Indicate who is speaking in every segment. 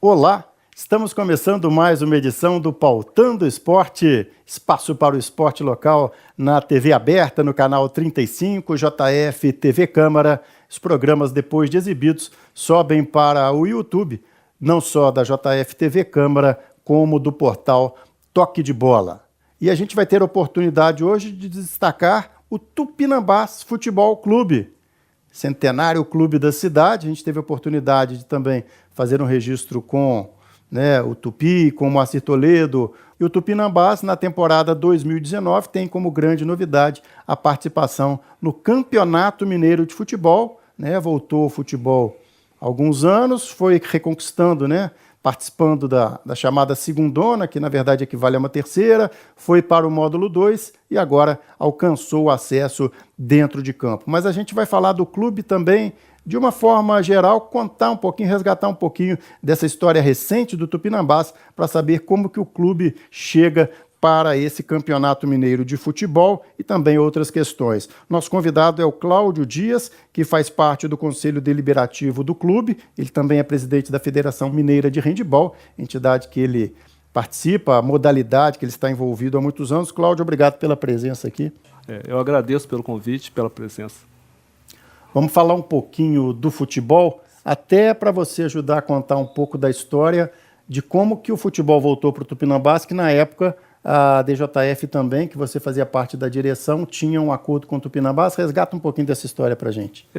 Speaker 1: Olá, estamos começando mais uma edição do Pautando Esporte, espaço para o esporte local na TV aberta, no canal 35, JF TV Câmara. Os programas, depois de exibidos, sobem para o YouTube, não só da JF TV Câmara, como do portal Toque de Bola. E a gente vai ter a oportunidade hoje de destacar o Tupinambás Futebol Clube, centenário clube da cidade. A gente teve a oportunidade de também fazer um registro com o Tupi, com o Moacir Toledo. E o Tupinambás, na temporada 2019, tem como grande novidade a participação no Campeonato Mineiro de Futebol. Voltou ao futebol há alguns anos, foi reconquistando, participando da chamada segundona, que na verdade equivale a uma terceira, foi para o módulo 2 e agora alcançou o acesso dentro de campo. Mas a gente vai falar do clube também de uma forma geral, contar um pouquinho, resgatar um pouquinho dessa história recente do Tupinambás para saber como que o clube chega para esse Campeonato Mineiro de Futebol e também outras questões. Nosso convidado é o Cláudio Dias, que faz parte do Conselho Deliberativo do clube. Ele também é presidente da Federação Mineira de Handebol, entidade que ele participa, a modalidade que ele está envolvido há muitos anos. Cláudio, obrigado pela presença aqui.
Speaker 2: Eu agradeço pelo convite, pela presença.
Speaker 1: Vamos falar um pouquinho do futebol, até para você ajudar a contar um pouco da história de como que o futebol voltou para o Tupinambás, que na época a DJF também, que você fazia parte da direção, tinha um acordo com o Tupinambás. Resgata um pouquinho dessa história para a gente.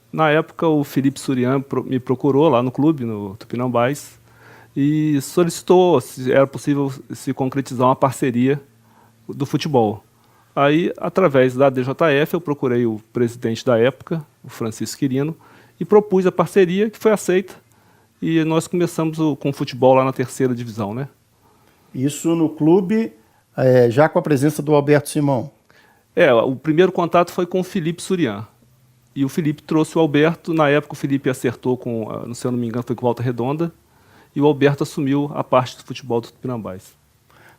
Speaker 2: Na época, o Felipe Surian me procurou lá no clube, no Tupinambás, e solicitou se era possível se concretizar uma parceria do futebol. Aí, através da DJF, eu procurei o presidente da época, o Francisco Quirino, e propus a parceria, que foi aceita, e nós começamos com o futebol lá na terceira divisão,
Speaker 1: Isso no clube, já com a presença do Alberto Simão.
Speaker 2: O primeiro contato foi com o Felipe Surian. E o Felipe trouxe o Alberto. Na época o Felipe acertou com, se eu não me engano, foi com Volta Redonda. E o Alberto assumiu a parte do futebol do Tupinambás.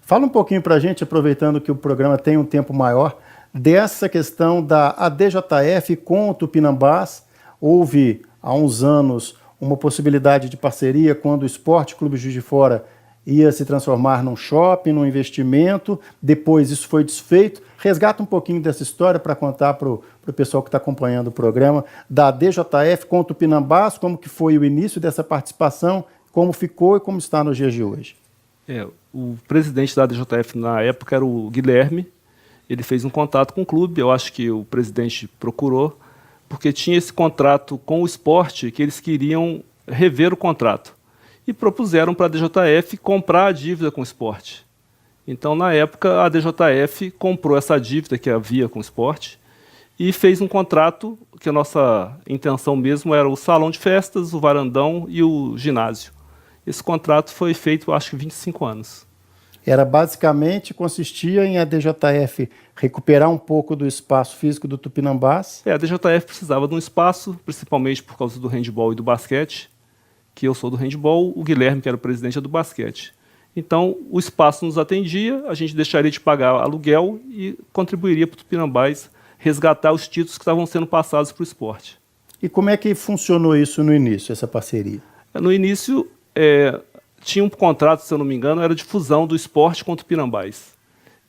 Speaker 1: Fala um pouquinho para a gente, aproveitando que o programa tem um tempo maior, dessa questão da ADJF com o Tupinambás. Houve, há uns anos, uma possibilidade de parceria quando o Esporte Clube Juiz de Fora ia se transformar num shopping, num investimento. Depois isso foi desfeito. Resgata um pouquinho dessa história para contar para o pessoal que está acompanhando o programa, da DJF com o Tupinambás, como que foi o início dessa participação, como ficou e como está nos dias de hoje.
Speaker 2: O presidente da DJF na época era o Guilherme. Ele fez um contato com o clube, eu acho que o presidente procurou, porque tinha esse contrato com o esporte que eles queriam rever o contrato. E propuseram para a DJF comprar a dívida com o esporte. Então, na época, a DJF comprou essa dívida que havia com o esporte e fez um contrato que a nossa intenção mesmo era o salão de festas, o varandão e o ginásio. Esse contrato foi feito, acho que 25 anos.
Speaker 1: Consistia em a DJF recuperar um pouco do espaço físico do Tupinambás.
Speaker 2: A DJF precisava de um espaço, principalmente por causa do handebol e do basquete, que eu sou do handebol, o Guilherme, que era o presidente, é do basquete. Então, o espaço nos atendia, a gente deixaria de pagar aluguel e contribuiria para o Tupinambás resgatar os títulos que estavam sendo passados para o esporte.
Speaker 1: E como é que funcionou isso no início, essa parceria?
Speaker 2: No início, tinha um contrato, se eu não me engano, era de fusão do esporte com o Tupinambás.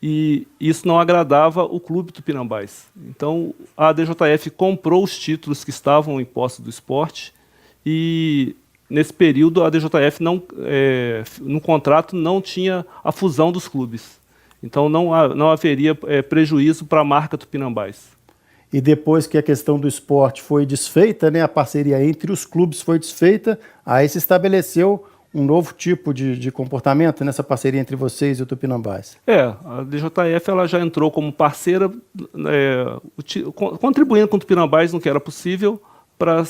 Speaker 2: E isso não agradava o clube Tupinambás. Então, a DJF comprou os títulos que estavam em posse do esporte e nesse período, a DJF no contrato não tinha a fusão dos clubes. Então, não haveria prejuízo para a marca Tupinambás.
Speaker 1: E depois que a questão do esporte foi desfeita, a parceria entre os clubes foi desfeita, aí se estabeleceu um novo tipo de comportamento nessa parceria entre vocês e o Tupinambás.
Speaker 2: A DJF ela já entrou como parceira, contribuindo com o Tupinambás no que era possível para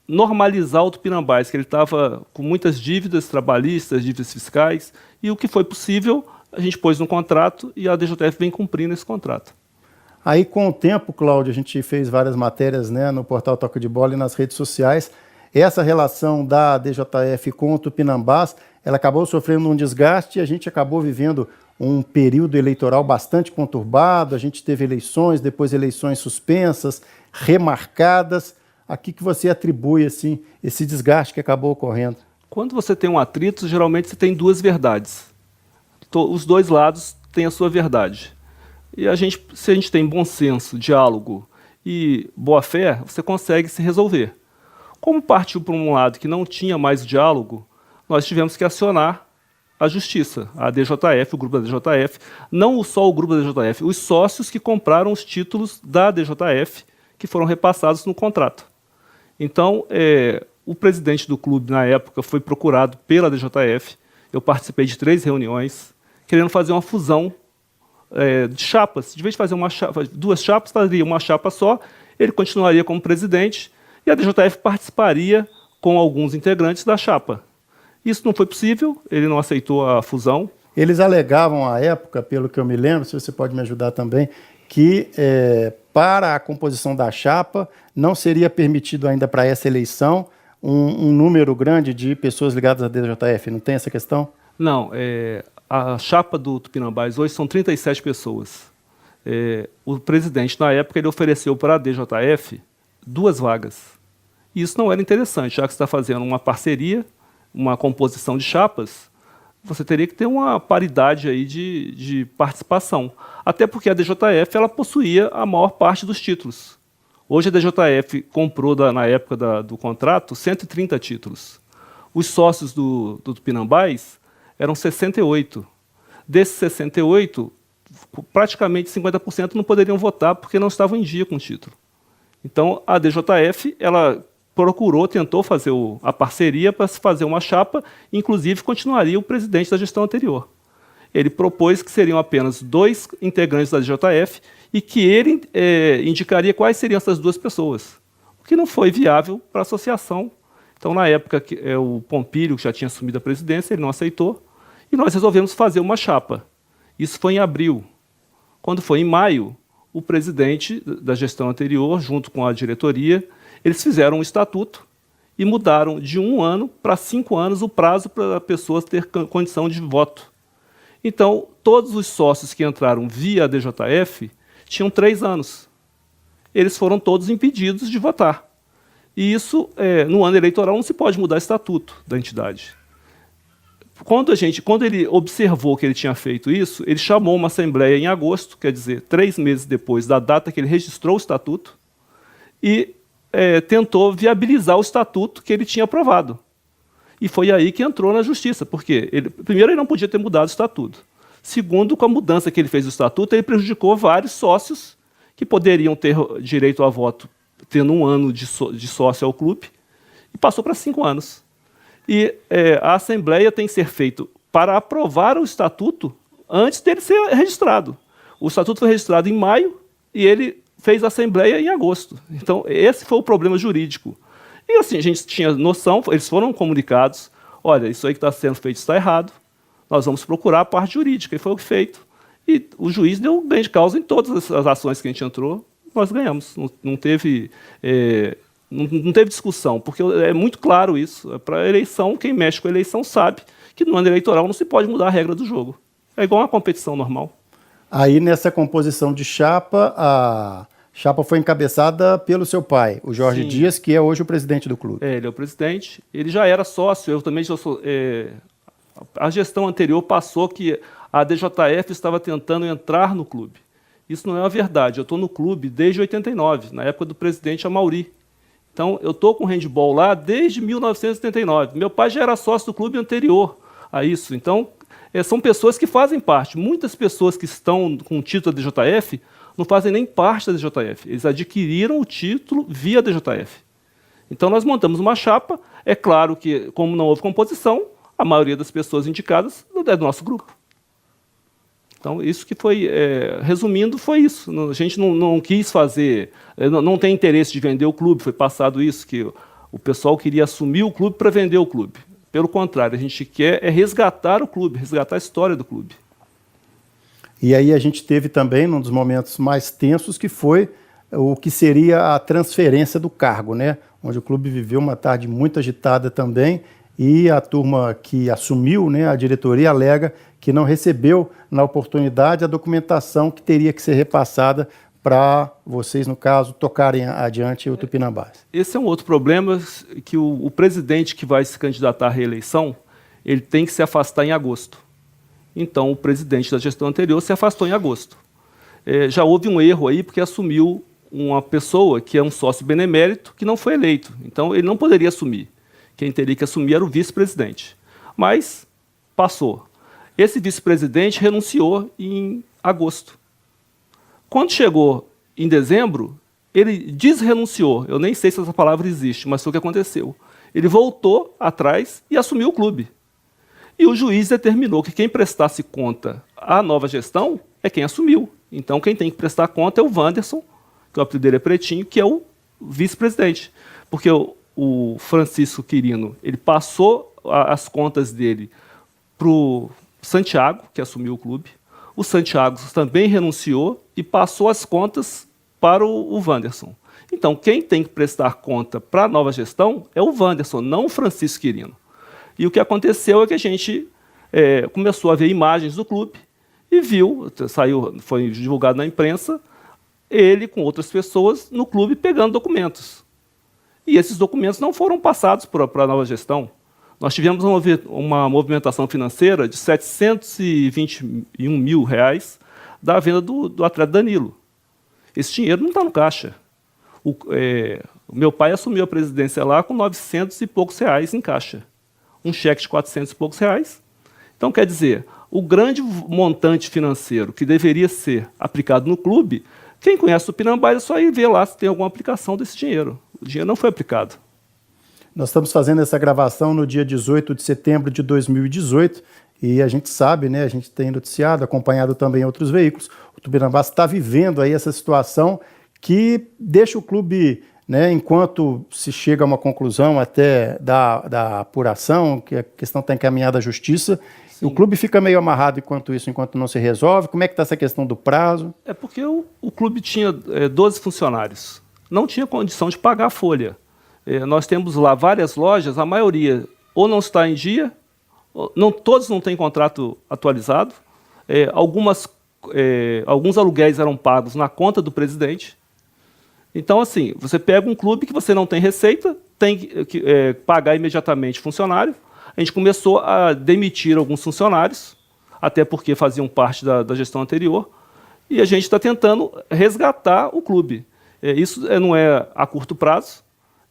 Speaker 2: normalizar o Tupinambás, que ele estava com muitas dívidas trabalhistas, dívidas fiscais, e o que foi possível, a gente pôs no contrato e a DJF vem cumprindo esse contrato.
Speaker 1: Aí, com o tempo, Cláudio, a gente fez várias matérias no portal Toque de Bola e nas redes sociais. Essa relação da DJF com o Tupinambás, ela acabou sofrendo um desgaste e a gente acabou vivendo um período eleitoral bastante conturbado. A gente teve eleições, depois eleições suspensas, remarcadas. A que você atribui assim, esse desgaste que acabou ocorrendo?
Speaker 2: Quando você tem um atrito, geralmente você tem duas verdades. Os dois lados têm a sua verdade. E se a gente tem bom senso, diálogo e boa fé, você consegue se resolver. Como partiu para um lado que não tinha mais diálogo, nós tivemos que acionar a justiça, a DJF, o grupo da DJF, não só o grupo da DJF, os sócios que compraram os títulos da DJF, que foram repassados no contrato. Então, o presidente do clube, na época, foi procurado pela DJF, eu participei de 3 reuniões, querendo fazer uma fusão de chapas. De vez de fazer 2 chapas, faria uma chapa só, ele continuaria como presidente, e a DJF participaria com alguns integrantes da chapa. Isso não foi possível, ele não aceitou a fusão.
Speaker 1: Eles alegavam à época, pelo que eu me lembro, se você pode me ajudar também, que para a composição da chapa não seria permitido ainda para essa eleição um número grande de pessoas ligadas à DJF. Não tem essa questão?
Speaker 2: Não, a chapa do Tupinambás hoje são 37 pessoas. O presidente, na época, ele ofereceu para a DJF 2 vagas. E isso não era interessante, já que você está fazendo uma parceria, uma composição de chapas, você teria que ter uma paridade aí de participação. Até porque a DJF ela possuía a maior parte dos títulos. Hoje a DJF comprou, na época do contrato, 130 títulos. Os sócios do Tupinambás eram 68. Desses 68, praticamente 50% não poderiam votar porque não estavam em dia com o título. Então, a DJF ela tentou fazer a parceria para se fazer uma chapa, inclusive continuaria o presidente da gestão anterior. Ele propôs que seriam apenas 2 integrantes da DJF e que ele indicaria quais seriam essas 2 pessoas, o que não foi viável para a associação. Então, na época, o Pompílio, que já tinha assumido a presidência, ele não aceitou, e nós resolvemos fazer uma chapa. Isso foi em abril. Quando foi em maio, o presidente da gestão anterior, junto com a diretoria, eles fizeram um estatuto e mudaram de 1 ano para 5 anos o prazo para a pessoa ter condição de voto. Então, todos os sócios que entraram via a DJF tinham 3 anos. Eles foram todos impedidos de votar. E isso, no ano eleitoral, não se pode mudar o estatuto da entidade. Quando ele observou que ele tinha feito isso, ele chamou uma assembleia em agosto, quer dizer, 3 meses depois da data que ele registrou o estatuto, e tentou viabilizar o estatuto que ele tinha aprovado. E foi aí que entrou na justiça, porque primeiro ele não podia ter mudado o estatuto. Segundo, com a mudança que ele fez do estatuto, ele prejudicou vários sócios que poderiam ter direito a voto tendo 1 ano de sócio ao clube, e passou para 5 anos. E a Assembleia tem que ser feita para aprovar o estatuto antes dele ser registrado. O estatuto foi registrado em maio e ele fez a Assembleia em agosto. Então, esse foi o problema jurídico. E assim, a gente tinha noção, eles foram comunicados, olha, isso aí que está sendo feito está errado, nós vamos procurar a parte jurídica, e foi o que feito. E o juiz deu bem de causa em todas as ações que a gente entrou, nós ganhamos. Não teve discussão, porque é muito claro isso. Para a eleição, quem mexe com a eleição sabe que no ano eleitoral não se pode mudar a regra do jogo. É igual uma competição normal.
Speaker 1: Aí, nessa composição de chapa, a chapa foi encabeçada pelo seu pai, o Jorge
Speaker 2: Sim.
Speaker 1: Dias, que é hoje o presidente do clube.
Speaker 2: Ele é o presidente. Ele já era sócio, eu também já sou... a gestão anterior passou que a DJF estava tentando entrar no clube. Isso não é uma verdade. Eu estou no clube desde 89, na época do presidente Amauri. Então, eu estou com handball lá desde 1979. Meu pai já era sócio do clube anterior a isso. Então, são pessoas que fazem parte. Muitas pessoas que estão com o título da DJF não fazem nem parte da DJF. Eles adquiriram o título via DJF. Então, nós montamos uma chapa. É claro que, como não houve composição, a maioria das pessoas indicadas é do nosso grupo. Então, isso que foi, resumindo, foi isso. A gente não quis fazer, não tem interesse de vender o clube, foi passado isso, que o pessoal queria assumir o clube para vender o clube. Pelo contrário, a gente quer resgatar o clube, resgatar a história do clube.
Speaker 1: E aí a gente teve também, num dos momentos mais tensos, que foi o que seria a transferência do cargo, né? Onde o clube viveu uma tarde muito agitada também, e a turma que assumiu, né, a diretoria, alega que não recebeu na oportunidade a documentação que teria que ser repassada para vocês, no caso, tocarem adiante o Tupinambás?
Speaker 2: Esse é um outro problema, que o presidente que vai se candidatar à reeleição, ele tem que se afastar em agosto. Então, o presidente da gestão anterior se afastou em agosto. Já houve um erro aí, porque assumiu uma pessoa que é um sócio benemérito que não foi eleito. Então, ele não poderia assumir. Quem teria que assumir era o vice-presidente. Mas passou. Esse vice-presidente renunciou em agosto. Quando chegou em dezembro, ele desrenunciou. Eu nem sei se essa palavra existe, mas foi o que aconteceu. Ele voltou atrás e assumiu o clube. E o juiz determinou que quem prestasse conta à nova gestão é quem assumiu. Então, quem tem que prestar conta é o Wanderson, que o apelido dele é Pretinho, que é o vice-presidente. Porque o Francisco Quirino, ele passou as contas dele para o Santiago, que assumiu o clube. O Santiago também renunciou e passou as contas para o Wanderson. Então, quem tem que prestar conta para a nova gestão é o Wanderson, não o Francisco Quirino. E o que aconteceu é que a gente começou a ver imagens do clube e viu, foi divulgado na imprensa, ele com outras pessoas no clube pegando documentos. E esses documentos não foram passados para a nova gestão. Nós tivemos uma movimentação financeira de R$ 721 mil da venda do atleta Danilo. Esse dinheiro não está no caixa. O meu pai assumiu a presidência lá com 900 e poucos reais em caixa. Um cheque de 400 e poucos reais. Então, quer dizer, o grande montante financeiro que deveria ser aplicado no clube, quem conhece o Tupinambás é só ir ver lá se tem alguma aplicação desse dinheiro. O dinheiro não foi aplicado.
Speaker 1: Nós estamos fazendo essa gravação no dia 18 de setembro de 2018 e a gente sabe, né, a gente tem noticiado, acompanhado também outros veículos, o Tupinambás está vivendo aí essa situação que deixa o clube, né, enquanto se chega a uma conclusão até da apuração, que a questão está encaminhada à justiça, sim, o clube fica meio amarrado enquanto não se resolve. Como é que está essa questão do prazo?
Speaker 2: É porque o clube tinha 12 funcionários, não tinha condição de pagar a folha. Nós temos lá várias lojas, a maioria ou não está em dia, todos não têm contrato atualizado, alguns aluguéis eram pagos na conta do presidente. Então, assim, você pega um clube que você não tem receita, tem que pagar imediatamente funcionário. A gente começou a demitir alguns funcionários, até porque faziam parte da gestão anterior, e a gente está tentando resgatar o clube. Isso não é a curto prazo.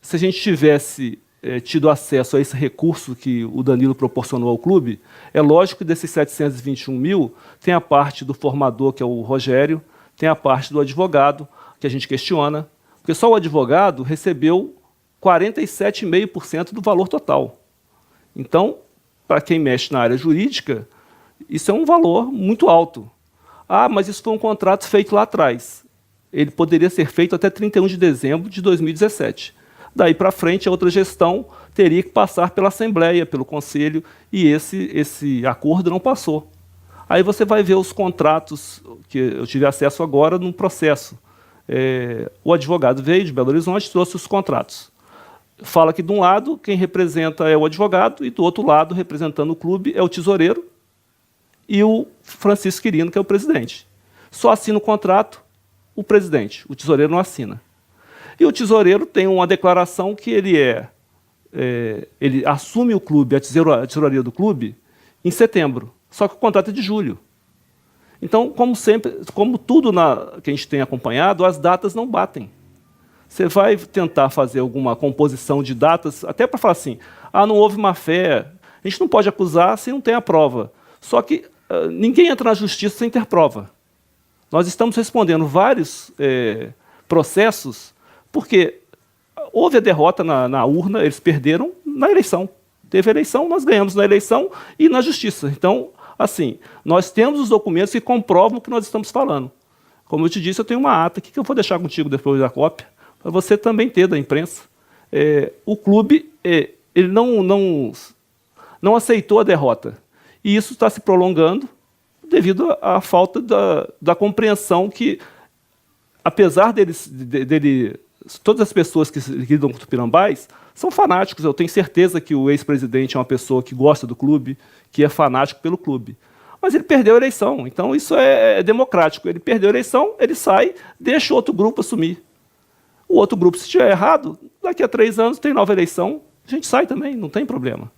Speaker 2: Se a gente tivesse tido acesso a esse recurso que o Danilo proporcionou ao clube, é lógico que desses 721 mil tem a parte do formador, que é o Rogério, tem a parte do advogado, que a gente questiona, porque só o advogado recebeu 47,5% do valor total. Então, para quem mexe na área jurídica, isso é um valor muito alto. Ah, mas isso foi um contrato feito lá atrás. Ele poderia ser feito até 31 de dezembro de 2017. Daí para frente, a outra gestão teria que passar pela Assembleia, pelo Conselho, e esse acordo não passou. Aí você vai ver os contratos, que eu tive acesso agora no processo. O advogado veio de Belo Horizonte e trouxe os contratos. Fala que de um lado, quem representa é o advogado, e do outro lado, representando o clube, é o tesoureiro e o Francisco Quirino, que é o presidente. Só assina o contrato o presidente, o tesoureiro não assina. E o tesoureiro tem uma declaração que ele assume o clube, a tesouraria do clube, em setembro. Só que o contrato é de julho. Então, como sempre, como tudo que a gente tem acompanhado, as datas não batem. Você vai tentar fazer alguma composição de datas, até para falar assim, não houve má fé, a gente não pode acusar se não tem a prova. Só que ninguém entra na justiça sem ter prova. Nós estamos respondendo vários processos, porque houve a derrota na urna, eles perderam na eleição. Teve eleição, nós ganhamos na eleição e na justiça. Então, assim, nós temos os documentos que comprovam o que nós estamos falando. Como eu te disse, eu tenho uma ata aqui que eu vou deixar contigo depois da cópia, para você também ter da imprensa. O clube ele não aceitou a derrota. E isso está se prolongando devido à falta da compreensão que, apesar todas as pessoas que lidam com o Tupinambás são fanáticos. Eu tenho certeza que o ex-presidente é uma pessoa que gosta do clube, que é fanático pelo clube. mas ele perdeu a eleição. Então isso é democrático. Ele perdeu a eleição, ele sai, deixa o outro grupo assumir. O outro grupo, se estiver errado, daqui a 3 anos tem nova eleição, a gente sai também, não tem problema.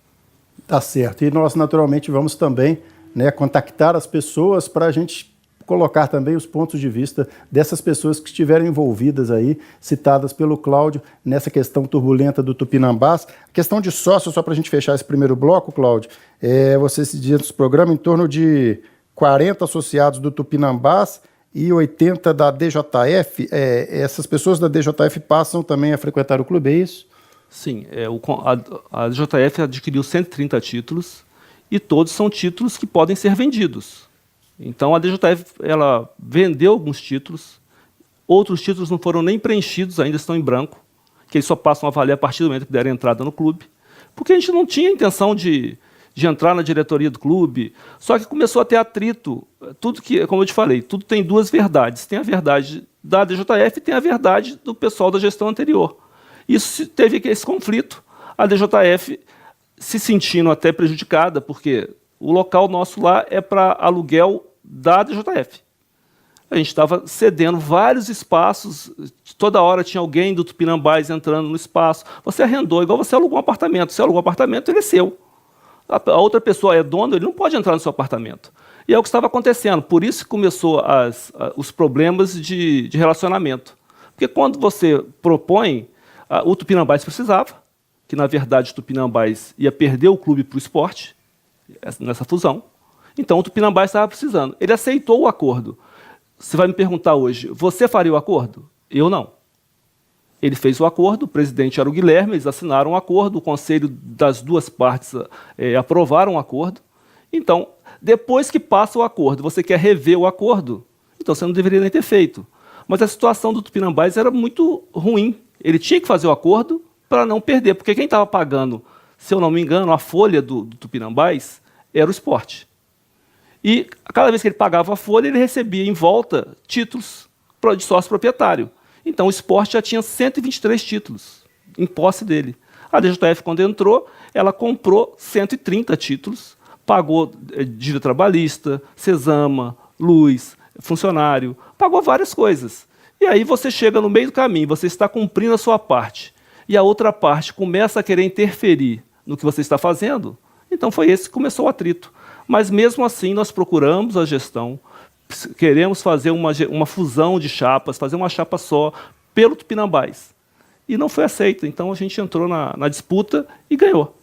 Speaker 1: Tá certo. E nós, naturalmente, vamos também, né, contactar as pessoas para a gente colocar também os pontos de vista dessas pessoas que estiveram envolvidas aí, citadas pelo Cláudio, nessa questão turbulenta do Tupinambás. A questão de sócio, só para a gente fechar esse primeiro bloco, Cláudio, você se diz no programa em torno de 40 associados do Tupinambás e 80 da DJF. Essas pessoas da DJF passam também a frequentar o clube, é isso?
Speaker 2: Sim, a DJF adquiriu 130 títulos e todos são títulos que podem ser vendidos. Então a DJF ela vendeu alguns títulos, outros títulos não foram nem preenchidos, ainda estão em branco, que eles só passam a valer a partir do momento que derem entrada no clube, porque a gente não tinha intenção de entrar na diretoria do clube, só que começou a ter atrito. Tudo que, como eu te falei, tudo tem duas verdades. Tem a verdade da DJF e tem a verdade do pessoal da gestão anterior. Isso teve esse conflito, a DJF se sentindo até prejudicada, porque o local nosso lá é para aluguel da DJF. A gente estava cedendo vários espaços, toda hora tinha alguém do Tupinambás entrando no espaço. Você arrendou, igual você alugou um apartamento. Você alugou um apartamento, ele é seu. A outra pessoa é dono, ele não pode entrar no seu apartamento. E é o que estava acontecendo. Por isso que começou os problemas de relacionamento. Porque quando você propõe, o Tupinambás precisava, que na verdade o Tupinambás ia perder o clube para o esporte, nessa fusão. Então o Tupinambás estava precisando. Ele aceitou o acordo. Você vai me perguntar hoje, você faria o acordo? Eu não. Ele fez o acordo, o presidente era o Guilherme, eles assinaram o acordo, o conselho das duas partes aprovaram o acordo. Então, depois que passa o acordo, você quer rever o acordo, então você não deveria nem ter feito. Mas a situação do Tupinambás era muito ruim. Ele tinha que fazer o acordo para não perder, porque quem estava pagando, se eu não me engano, a folha do Tupinambás era o esporte. E cada vez que ele pagava a folha, ele recebia em volta títulos de sócio proprietário. Então o esporte já tinha 123 títulos em posse dele. A DJF, quando entrou, ela comprou 130 títulos, pagou dívida trabalhista, Cesama, luz, funcionário, pagou várias coisas. E aí você chega no meio do caminho, você está cumprindo a sua parte, e a outra parte começa a querer interferir no que você está fazendo, então foi esse que começou o atrito. Mas mesmo assim nós procuramos a gestão, queremos fazer uma fusão de chapas, fazer uma chapa só pelo Tupinambás. E não foi aceito, então a gente entrou na disputa e ganhou.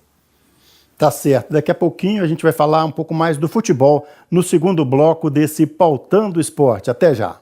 Speaker 1: Tá certo. Daqui a pouquinho a gente vai falar um pouco mais do futebol no segundo bloco desse Pautando o Esporte. Até já.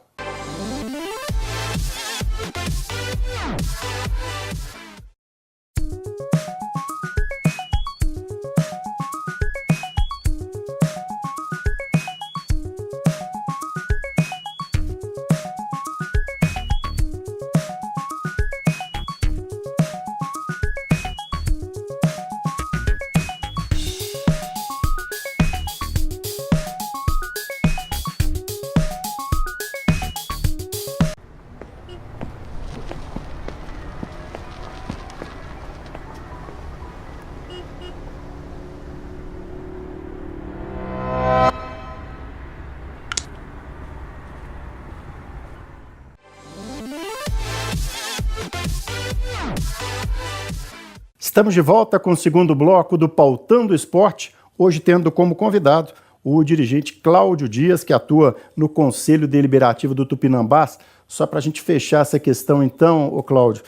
Speaker 1: Estamos de volta com o segundo bloco do Pautando o Esporte, hoje tendo como convidado o dirigente Cláudio Dias, que atua no Conselho Deliberativo do Tupinambás. Só para a gente fechar essa questão então, ô Cláudio,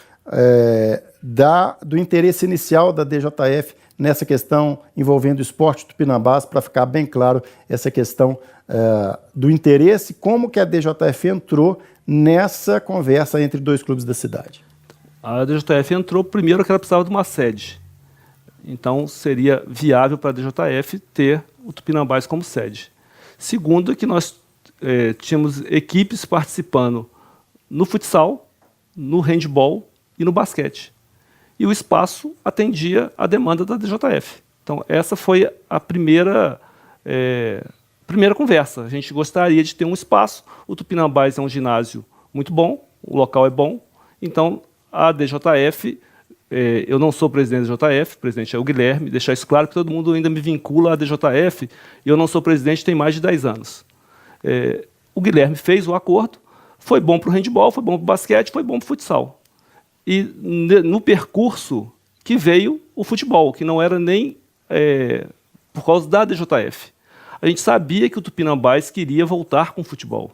Speaker 1: do interesse inicial da DJF nessa questão envolvendo o esporte Tupinambás, para ficar bem claro essa questão do interesse, como que a DJF entrou nessa conversa entre dois clubes da cidade.
Speaker 2: A DJF entrou primeiro que ela precisava de uma sede. Então, seria viável para a DJF ter o Tupinambás como sede. Segundo, que nós tínhamos equipes participando no futsal, no handball e no basquete. E o espaço atendia a demanda da DJF. Então, essa foi a primeira conversa. A gente gostaria de ter um espaço. O Tupinambás é um ginásio muito bom, o local é bom. Então, a DJF eu não sou presidente da DJF, o presidente é o Guilherme, deixar isso claro que todo mundo ainda me vincula à DJF, e eu não sou presidente tem mais de 10 anos. O Guilherme fez o acordo, foi bom para o handebol, foi bom para o basquete, foi bom para o futsal. E no percurso que veio o futebol, que não era nem por causa da DJF. A gente sabia que o Tupinambás queria voltar com o futebol.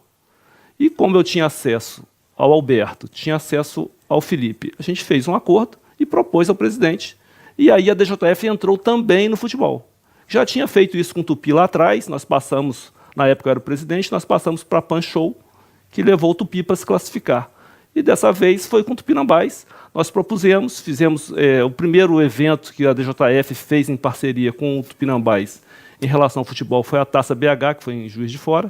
Speaker 2: E como eu tinha acesso ao Alberto, tinha acesso ao Felipe, a gente fez um acordo e propôs ao presidente. E aí a DJF entrou também no futebol. Já tinha feito isso com o Tupi lá atrás, nós passamos, na época eu era o presidente, nós passamos para a Pan Show, que levou o Tupi para se classificar. E dessa vez foi com o Tupinambás. Nós propusemos, fizemos o primeiro evento que a DJF fez em parceria com o Tupinambás em relação ao futebol foi a Taça BH, que foi em Juiz de Fora.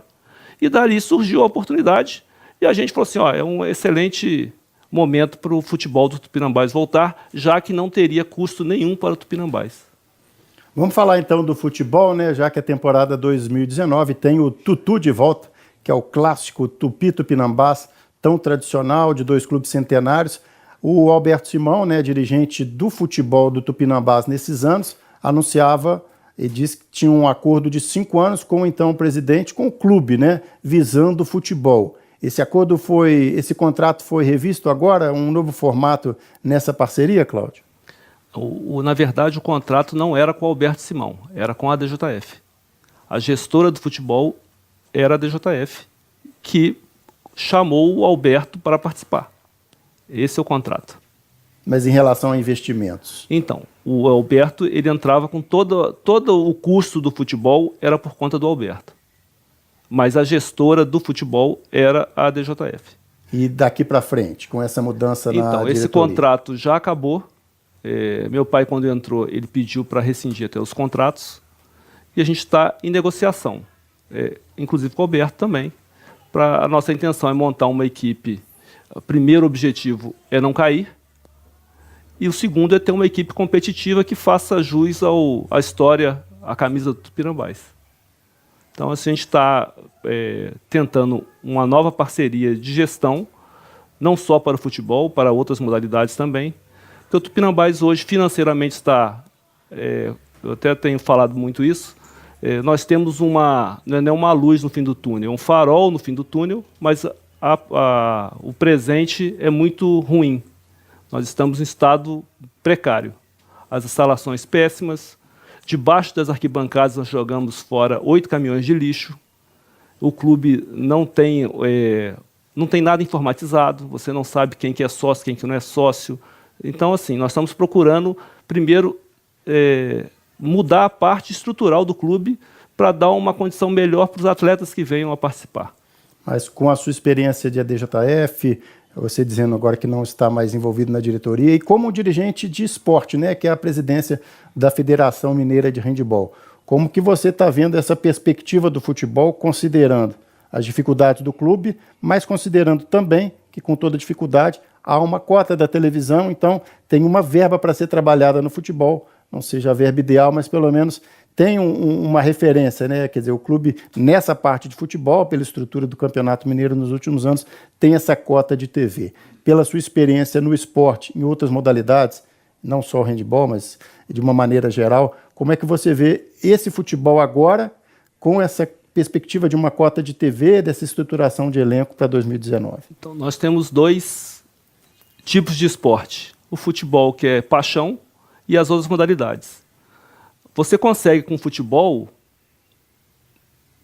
Speaker 2: E dali surgiu a oportunidade e a gente falou assim, é um excelente momento para o futebol do Tupinambás voltar, já que não teria custo nenhum para o Tupinambás.
Speaker 1: Vamos falar então do futebol, né? Já que a temporada 2019 tem o Tutu de volta, que é o clássico Tupi-Tupinambás, tão tradicional, de 2 clubes centenários. O Alberto Simão, né, dirigente do futebol do Tupinambás nesses anos, anunciava e disse que tinha um acordo de 5 anos com então o presidente, com o clube, né, visando o futebol. Esse contrato foi revisto agora, um novo formato nessa parceria, Cláudio?
Speaker 2: Na verdade, o contrato não era com o Alberto Simão, era com a DJF. A gestora do futebol era a DJF, que chamou o Alberto para participar. Esse é o contrato.
Speaker 1: Mas em relação a investimentos?
Speaker 2: Então, o Alberto ele entrava com todo o custo do futebol era por conta do Alberto. Mas a gestora do futebol era a DJF.
Speaker 1: E daqui para frente, com essa mudança na diretoria?
Speaker 2: Então, esse contrato já acabou. Meu pai, quando entrou, ele pediu para rescindir até os contratos. E a gente está em negociação, inclusive com o Alberto também. A nossa intenção é montar uma equipe. O primeiro objetivo é não cair. E o segundo é ter uma equipe competitiva que faça jus à história, à camisa do Tupinambás. Então, assim, a gente está tentando uma nova parceria de gestão, não só para o futebol, para outras modalidades também. Porque o Tupinambás hoje, financeiramente, está... eu até tenho falado muito isso. Nós temos não é uma luz no fim do túnel, é um farol no fim do túnel, mas o presente é muito ruim. Nós estamos em estado precário. As instalações péssimas. Debaixo das arquibancadas nós jogamos fora 8 caminhões de lixo. O clube não tem nada informatizado. Você não sabe quem que é sócio, quem que não é sócio. Então, assim, nós estamos procurando, primeiro, mudar a parte estrutural do clube para dar uma condição melhor para os atletas que venham a participar.
Speaker 1: Mas com a sua experiência de ADJF, você dizendo agora que não está mais envolvido na diretoria, e como dirigente de esporte, né, que é a presidência da Federação Mineira de Handebol, como que você está vendo essa perspectiva do futebol, considerando as dificuldades do clube, mas considerando também que com toda dificuldade há uma cota da televisão, então tem uma verba para ser trabalhada no futebol, não seja a verba ideal, mas pelo menos tem uma referência, né? Quer dizer, o clube, nessa parte de futebol, pela estrutura do Campeonato Mineiro nos últimos anos, tem essa cota de TV. Pela sua experiência no esporte, em outras modalidades, não só o handebol, mas de uma maneira geral, como é que você vê esse futebol agora, com essa perspectiva de uma cota de TV, dessa estruturação de elenco para 2019?
Speaker 2: Então, nós temos 2 tipos de esporte. O futebol, que é paixão, e as outras modalidades. Você consegue com o futebol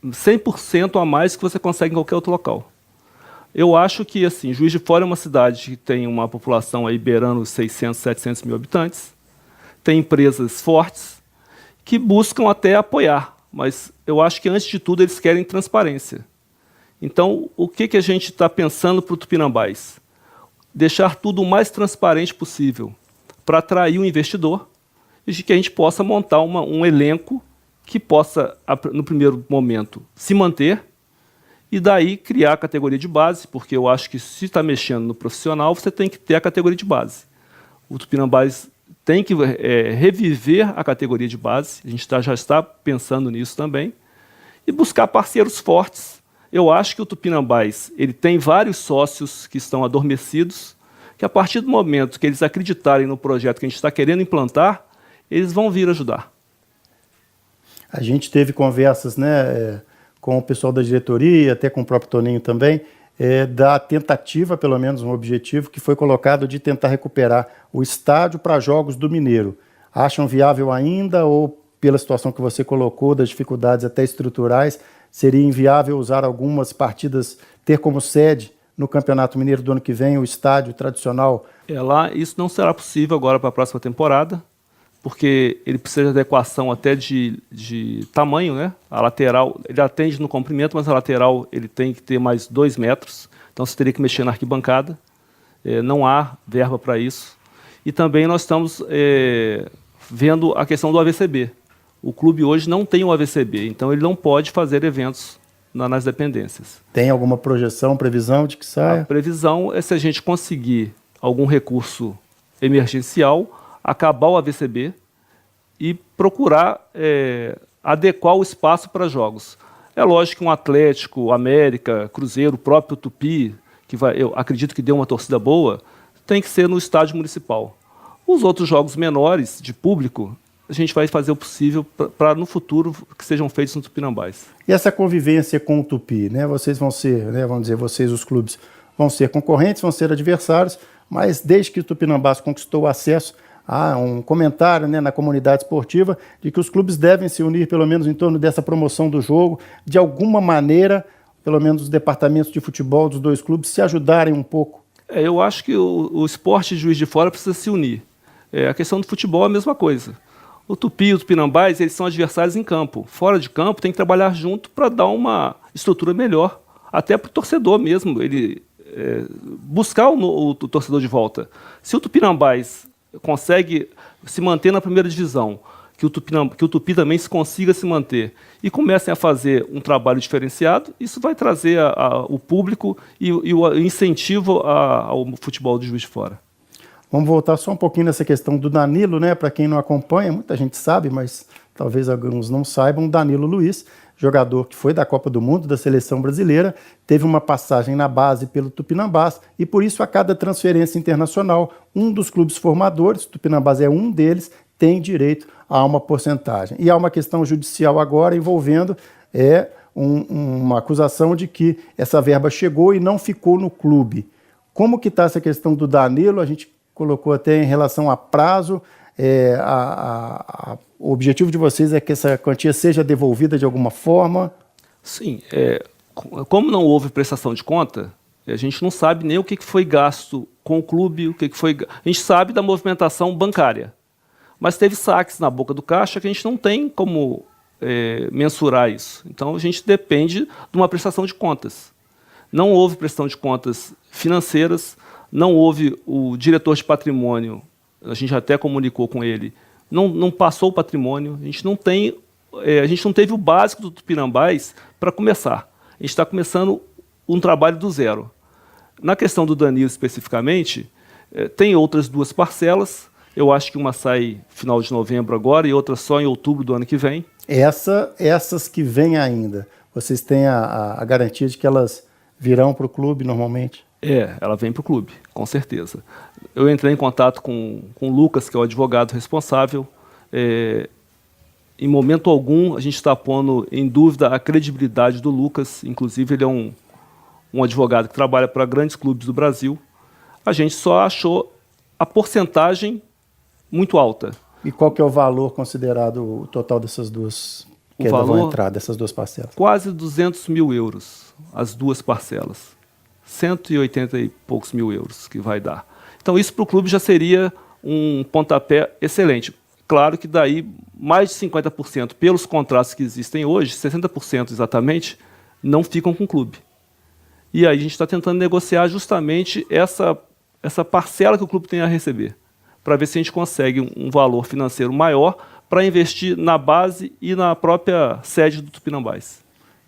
Speaker 2: 100% a mais que você consegue em qualquer outro local. Eu acho que, assim, Juiz de Fora é uma cidade que tem uma população aí beirando 600, 700 mil habitantes, tem empresas fortes que buscam até apoiar, mas eu acho que, antes de tudo, eles querem transparência. Então, o que a gente está pensando para o Tupinambás? Deixar tudo o mais transparente possível para atrair o investidor e de que a gente possa montar um elenco que possa, no primeiro momento, se manter e daí criar a categoria de base, porque eu acho que, se está mexendo no profissional, você tem que ter a categoria de base. O Tupinambás tem que reviver a categoria de base, a gente já está pensando nisso também, e buscar parceiros fortes. Eu acho que o Tupinambás ele tem vários sócios que estão adormecidos, que a partir do momento que eles acreditarem no projeto que a gente está querendo implantar, eles vão vir ajudar.
Speaker 1: A gente teve conversas, né, com o pessoal da diretoria, até com o próprio Toninho também, da tentativa, pelo menos um objetivo, que foi colocado de tentar recuperar o estádio para jogos do Mineiro. Acham viável ainda ou, pela situação que você colocou, das dificuldades até estruturais, seria inviável usar algumas partidas, ter como sede no Campeonato Mineiro do ano que vem o estádio tradicional?
Speaker 2: Lá, isso não será possível agora para a próxima temporada, porque ele precisa de adequação até de tamanho, né? A lateral, ele atende no comprimento, mas a lateral ele tem que ter mais 2 metros, então você teria que mexer na arquibancada, não há verba para isso. E também nós estamos vendo a questão do AVCB. O clube hoje não tem o AVCB, então ele não pode fazer eventos nas dependências.
Speaker 1: Tem alguma projeção, previsão de que saia?
Speaker 2: A previsão é se a gente conseguir algum recurso emergencial, acabar o AVCB e procurar adequar o espaço para jogos. É lógico que um Atlético, América, Cruzeiro, o próprio Tupi, eu acredito que dê uma torcida boa, tem que ser no estádio municipal. Os outros jogos menores, de público, a gente vai fazer o possível para no futuro que sejam feitos no Tupinambás.
Speaker 1: E essa convivência com o Tupi, né? Vocês vão ser, né, vamos dizer, vocês, os clubes, vão ser concorrentes, vão ser adversários, mas desde que o Tupinambás conquistou o acesso, há um comentário, né, na comunidade esportiva de que os clubes devem se unir pelo menos em torno dessa promoção do jogo, de alguma maneira, pelo menos os departamentos de futebol dos dois clubes se ajudarem um pouco.
Speaker 2: Eu acho que o esporte de Juiz de Fora precisa se unir. A questão do futebol é a mesma coisa. O Tupi e o Tupinambás, eles são adversários em campo. Fora de campo, tem que trabalhar junto para dar uma estrutura melhor, até para o torcedor mesmo, ele buscar o torcedor de volta. Se o Tupinambás consegue se manter na primeira divisão, que o Tupi também consiga se manter e comecem a fazer um trabalho diferenciado, isso vai trazer o público e o incentivo ao futebol de Juiz de Fora.
Speaker 1: Vamos voltar só um pouquinho nessa questão do Danilo, né? Para quem não acompanha, muita gente sabe, mas talvez alguns não saibam, Danilo Luiz, jogador que foi da Copa do Mundo, da seleção brasileira, teve uma passagem na base pelo Tupinambás e por isso a cada transferência internacional, um dos clubes formadores, o Tupinambás é um deles, tem direito a uma porcentagem. E há uma questão judicial agora envolvendo uma acusação de que essa verba chegou e não ficou no clube. Como que está essa questão do Danilo? A gente colocou até em relação a prazo, o objetivo de vocês é que essa quantia seja devolvida de alguma forma?
Speaker 2: Sim, como não houve prestação de conta, a gente não sabe nem o que foi gasto com o clube, o que foi. A gente sabe da movimentação bancária, mas teve saques na boca do caixa que a gente não tem como mensurar isso. Então a gente depende de uma prestação de contas. Não houve prestação de contas financeiras, não houve o diretor de patrimônio, a gente até comunicou com ele, não passou o patrimônio, a gente não teve o básico do Tupinambás para começar. A gente está começando um trabalho do zero. Na questão do Danilo especificamente, tem outras 2 parcelas, eu acho que uma sai final de novembro agora e outra só em outubro do ano que vem.
Speaker 1: Essas que vêm ainda, vocês têm a garantia de que elas virão para o clube normalmente?
Speaker 2: Ela vem para o clube, com certeza. Eu entrei em contato com o Lucas, que é o advogado responsável. Em momento algum, a gente está pondo em dúvida a credibilidade do Lucas. Inclusive, ele é um advogado que trabalha para grandes clubes do Brasil. A gente só achou a porcentagem muito alta.
Speaker 1: E qual que é o valor considerado o total dessas duas que vão entrar, dessas 2 parcelas?
Speaker 2: Quase 200 mil euros, as 2 parcelas. 180 e poucos mil euros que vai dar. Então isso para o clube já seria um pontapé excelente. Claro que daí mais de 50% pelos contratos que existem hoje, 60% exatamente, não ficam com o clube. E aí a gente está tentando negociar justamente essa parcela que o clube tem a receber, para ver se a gente consegue um valor financeiro maior para investir na base e na própria sede do Tupinambás.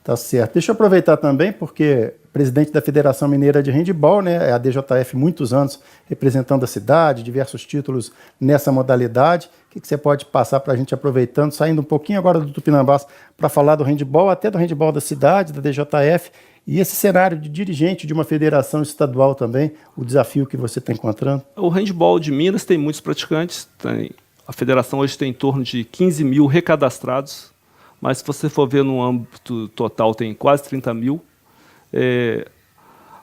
Speaker 1: Tá certo. Deixa eu aproveitar também, porque presidente da Federação Mineira de Handebol, né, a DJF, muitos anos representando a cidade, diversos títulos nessa modalidade. O que você pode passar para a gente, aproveitando, saindo um pouquinho agora do Tupinambás, para falar do handebol, até do handebol da cidade, da DJF, E esse cenário de dirigente de uma federação estadual também, o desafio que você está encontrando?
Speaker 2: O handball de Minas tem muitos praticantes, a federação hoje tem em torno de 15 mil recadastrados, mas se você for ver no âmbito total tem quase 30 mil.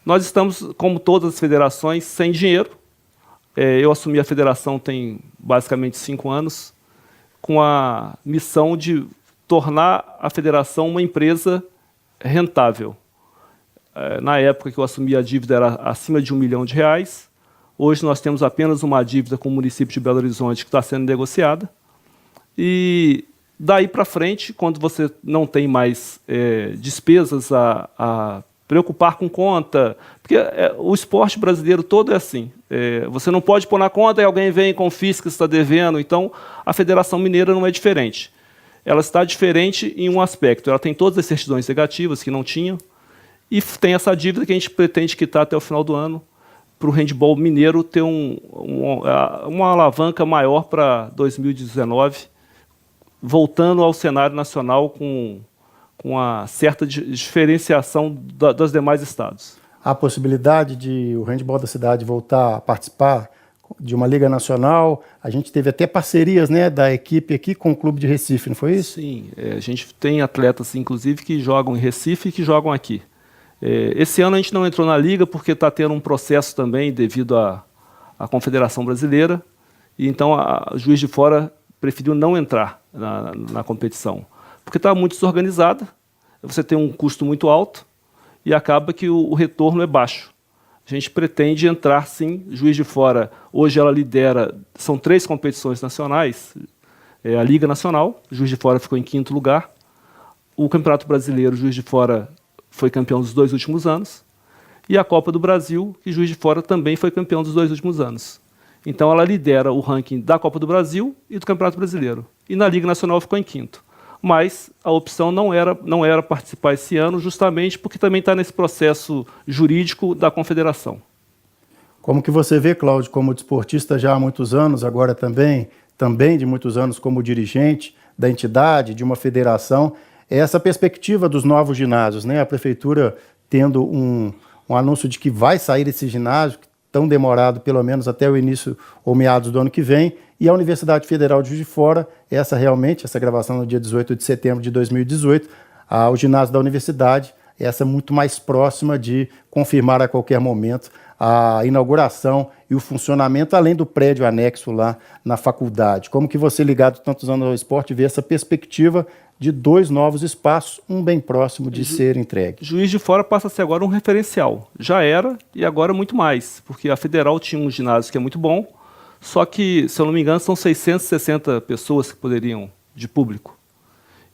Speaker 2: Nós estamos, como todas as federações, sem dinheiro. Eu assumi a federação tem basicamente 5 anos, com a missão de tornar a federação uma empresa rentável. Na época que eu assumi, a dívida era acima de R$1 milhão. Hoje nós temos apenas uma dívida com o município de Belo Horizonte que está sendo negociada. E daí para frente, quando você não tem mais despesas a preocupar com conta, porque o esporte brasileiro todo é assim. Você não pode pôr na conta e alguém vem e confisca que está devendo. Então, a Federação Mineira não é diferente. Ela está diferente em um aspecto. Ela tem todas as certidões negativas que não tinham e tem essa dívida que a gente pretende quitar até o final do ano para o handball mineiro ter uma alavanca maior para 2019, voltando ao cenário nacional com a certa diferenciação dos demais estados.
Speaker 1: Há a possibilidade de o handball da cidade voltar a participar de uma liga nacional? A gente teve até parcerias, né, da equipe aqui com o Clube de Recife, não foi isso?
Speaker 2: Sim, a gente tem atletas, inclusive, que jogam em Recife e que jogam aqui. Esse ano a gente não entrou na liga porque está tendo um processo também devido à Confederação Brasileira, e então a Juiz de Fora preferiu não entrar na competição, porque está muito desorganizada, você tem um custo muito alto e acaba que o retorno é baixo. A gente pretende entrar, sim. Juiz de Fora, hoje ela lidera, são 3 competições nacionais, a Liga Nacional, Juiz de Fora ficou em 5º lugar, o Campeonato Brasileiro, Juiz de Fora foi campeão dos 2 últimos anos, e a Copa do Brasil, que Juiz de Fora também foi campeão dos 2 últimos anos. Então ela lidera o ranking da Copa do Brasil e do Campeonato Brasileiro. E na Liga Nacional ficou em 5º. Mas a opção não era participar esse ano, justamente porque também está nesse processo jurídico da confederação.
Speaker 1: Como que você vê, Cláudio, como desportista já há muitos anos, agora também de muitos anos como dirigente da entidade, de uma federação, essa perspectiva dos novos ginásios, né? A prefeitura tendo um anúncio de que vai sair esse ginásio, tão demorado pelo menos até o início ou meados do ano que vem, e a Universidade Federal de Juiz de Fora, essa gravação no dia 18 de setembro de 2018, o ginásio da universidade, essa muito mais próxima de confirmar a qualquer momento a inauguração e o funcionamento, além do prédio anexo lá na faculdade. Como que você, ligado tantos anos ao esporte, vê essa perspectiva de 2 novos espaços, um bem próximo de ser entregue?
Speaker 2: Juiz de Fora passa a ser agora um referencial. Já era e agora muito mais, porque a Federal tinha um ginásio que é muito bom, só que, se eu não me engano, são 660 pessoas que poderiam, de público.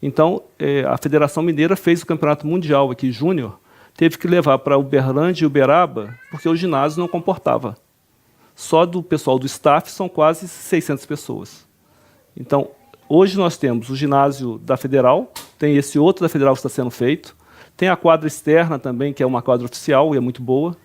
Speaker 2: Então, a Federação Mineira fez o Campeonato Mundial aqui, Júnior, teve que levar para Uberlândia e Uberaba, porque o ginásio não comportava. Só do pessoal do staff são quase 600 pessoas. Então, hoje nós temos o ginásio da Federal, tem esse outro da Federal que está sendo feito, tem a quadra externa também, que é uma quadra oficial e é muito boa,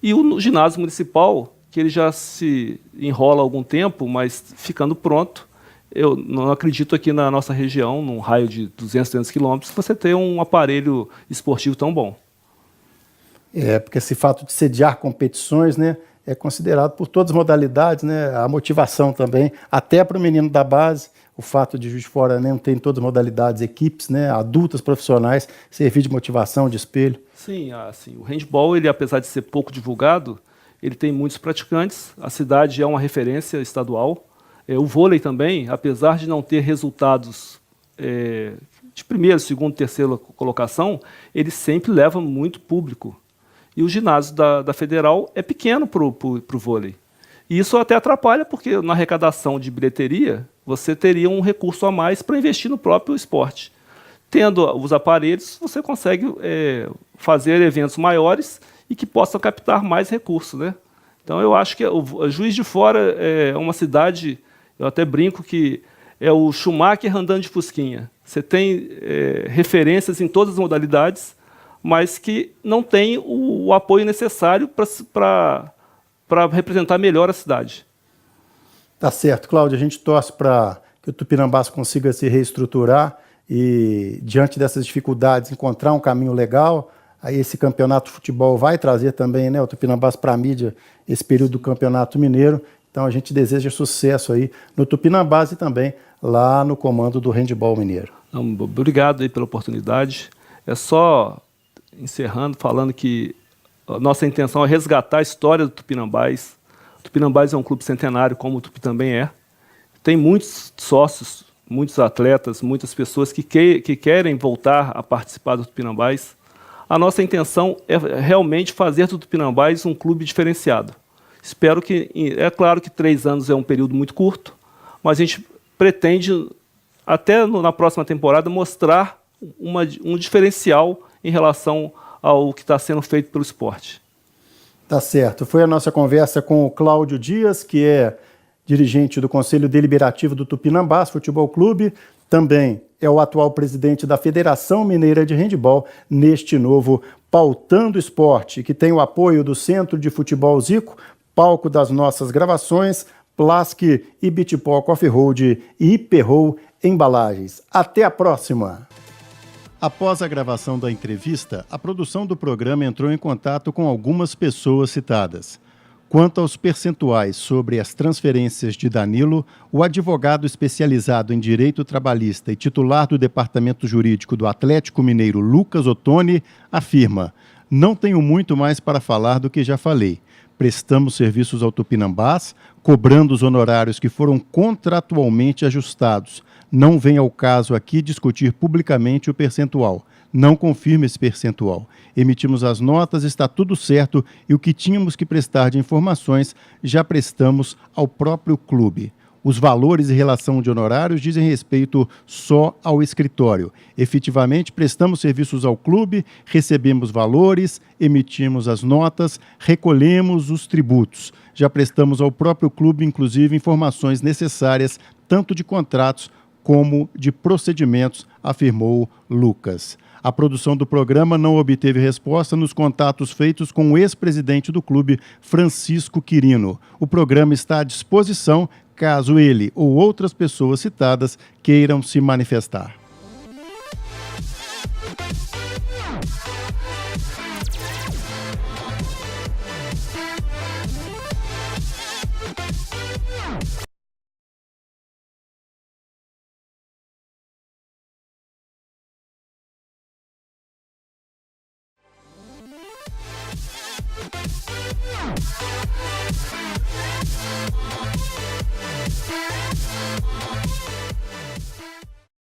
Speaker 2: e o ginásio municipal, que ele já se enrola há algum tempo, mas ficando pronto. Eu não acredito aqui na nossa região, num raio de 200, 300 quilômetros, você ter um aparelho esportivo tão bom.
Speaker 1: Porque esse fato de sediar competições, né, é considerado por todas as modalidades, né, a motivação também, até para o menino da base, o fato de Juiz de Fora não ter em todas as modalidades equipes, né, adultas, profissionais, servir de motivação, de espelho.
Speaker 2: Sim, o handball, ele, apesar de ser pouco divulgado, ele tem muitos praticantes, a cidade é uma referência estadual. O vôlei também, apesar de não ter resultados de primeira, segunda, terceira colocação, ele sempre leva muito público. E o ginásio da Federal é pequeno para o vôlei. E isso até atrapalha, porque na arrecadação de bilheteria, você teria um recurso a mais para investir no próprio esporte. Tendo os aparelhos, você consegue fazer eventos maiores e que possam captar mais recursos, né? Então, eu acho que a Juiz de Fora é uma cidade, eu até brinco que é o Schumacher andando de fusquinha. Você tem referências em todas as modalidades, mas que não tem o apoio necessário para representar melhor a cidade.
Speaker 1: Tá certo, Cláudio. A gente torce para que o Tupinambás consiga se reestruturar e, diante dessas dificuldades, encontrar um caminho legal. Aí esse campeonato de futebol vai trazer também, né, o Tupinambás para a mídia esse período do Campeonato Mineiro. Então a gente deseja sucesso aí no Tupinambás e também lá no comando do handebol mineiro.
Speaker 2: Obrigado aí pela oportunidade. É só encerrando, falando que a nossa intenção é resgatar a história do Tupinambás. O Tupinambás é um clube centenário, como o Tupi também é. Tem muitos sócios, muitos atletas, muitas pessoas que querem voltar a participar do Tupinambás. A nossa intenção é realmente fazer do Tupinambás um clube diferenciado. Espero que, é claro que 3 anos é um período muito curto, mas a gente pretende, até na próxima temporada, mostrar um diferencial em relação ao que está sendo feito pelo esporte.
Speaker 1: Tá certo. Foi a nossa conversa com o Cláudio Dias, que é dirigente do Conselho Deliberativo do Tupinambás Futebol Clube, também é o atual presidente da Federação Mineira de Handebol, neste novo Pautando Esporte, que tem o apoio do Centro de Futebol Zico, palco das nossas gravações, Plask e Bitpó Coffee Road e Iperrol Embalagens. Até a próxima! Após a gravação da entrevista, a produção do programa entrou em contato com algumas pessoas citadas. Quanto aos percentuais sobre as transferências de Danilo, o advogado especializado em direito trabalhista e titular do Departamento Jurídico do Atlético Mineiro, Lucas Ottoni, afirma: "Não tenho muito mais para falar do que já falei. Prestamos serviços ao Tupinambás, cobrando os honorários que foram contratualmente ajustados. Não vem ao caso aqui discutir publicamente o percentual. Não confirmo esse percentual. Emitimos as notas, está tudo certo e o que tínhamos que prestar de informações já prestamos ao próprio clube. Os valores em relação de honorários dizem respeito só ao escritório. Efetivamente, prestamos serviços ao clube, recebemos valores, emitimos as notas, recolhemos os tributos. Já prestamos ao próprio clube, inclusive, informações necessárias, tanto de contratos como de procedimentos", afirmou Lucas. A produção do programa não obteve resposta nos contatos feitos com o ex-presidente do clube, Francisco Quirino. O programa está à disposição caso ele ou outras pessoas citadas queiram se manifestar.